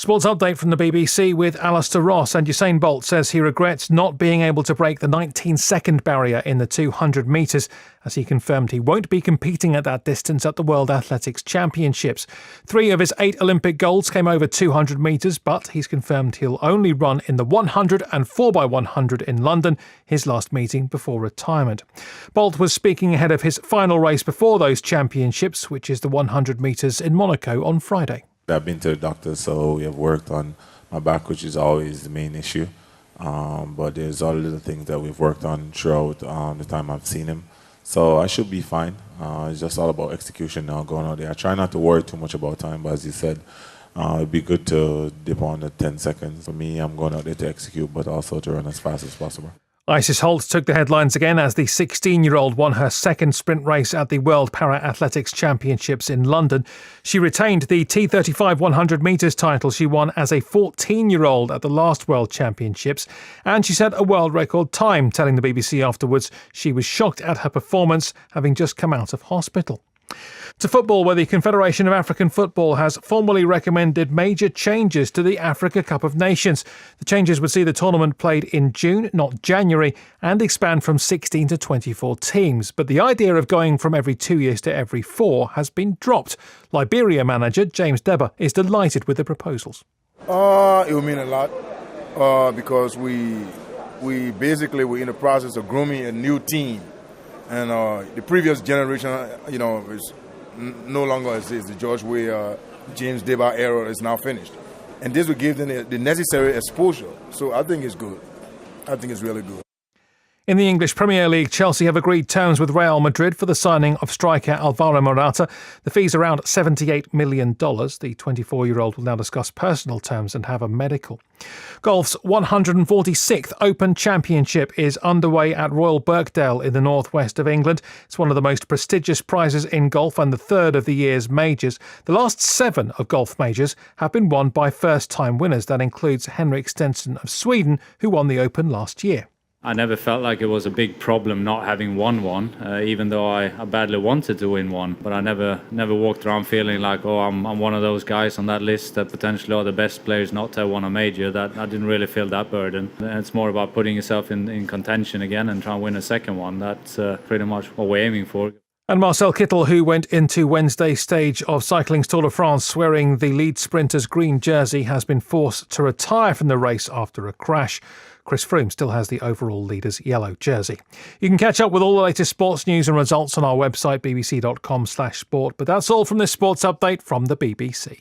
Sports update from the BBC with Alistair Ross. And Usain Bolt says he regrets not being able to break the 19-second barrier in the 200 metres, as he confirmed he won't be competing at that distance at the World Athletics Championships. 3 of his 8 Olympic golds came over 200 metres, but he's confirmed he'll only run in the 100 and 4x100 in London, his last meeting before retirement. Bolt was speaking ahead of his final race before those championships, which is the 100 metres in Monaco on Friday. I've been to the doctor, so we have worked on my back, which is always the main issue. But there's all little things that we've worked on throughout the time I've seen him. So I should be fine. It's just all about execution now, going out there. I try not to worry too much about time, but as you said, it'd be good to dip on the 10 seconds. For me, I'm going out there to execute, but also to run as fast as possible. Isis Holt took the headlines again as the 16-year-old won her second sprint race at the World Para-Athletics Championships in London. She retained the T35 100 metres title she won as a 14-year-old at the last World Championships, and she set a world record time, telling the BBC afterwards she was shocked at her performance, having just come out of hospital. To football, where the Confederation of African Football has formally recommended major changes to the Africa Cup of Nations. The changes would see the tournament played in June, not January, and expand from 16 to 24 teams. But the idea of going from every 2 years to every 4 has been dropped. Liberia manager James Deba is delighted with the proposals. It will mean a lot because we basically were in the process of grooming a new team. And the previous generation, is no longer exists. The George Weah, James Deba era is now finished. And this will give them the necessary exposure. So I think it's good. I think it's really good. In the English Premier League, Chelsea have agreed terms with Real Madrid for the signing of striker Alvaro Morata. The fee's around $78 million. The 24-year-old will now discuss personal terms and have a medical. Golf's 146th Open Championship is underway at Royal Birkdale in the northwest of England. It's one of the most prestigious prizes in golf and the third of the year's majors. The last 7 of golf majors have been won by first-time winners. That includes Henrik Stenson of Sweden, who won the Open last year. I never felt like it was a big problem not having won one, even though I badly wanted to win one. But I never walked around feeling like, I'm one of those guys on that list that potentially are the best players not to have won a major. That I didn't really feel that burden. And it's more about putting yourself in contention again and trying to win a second one. That's pretty much what we're aiming for. And Marcel Kittel, who went into Wednesday's stage of cycling's Tour de France wearing the lead sprinter's green jersey, has been forced to retire from the race after a crash. Chris Froome still has the overall leader's yellow jersey. You can catch up with all the latest sports news and results on our website, bbc.com/sport. But that's all from this sports update from the BBC.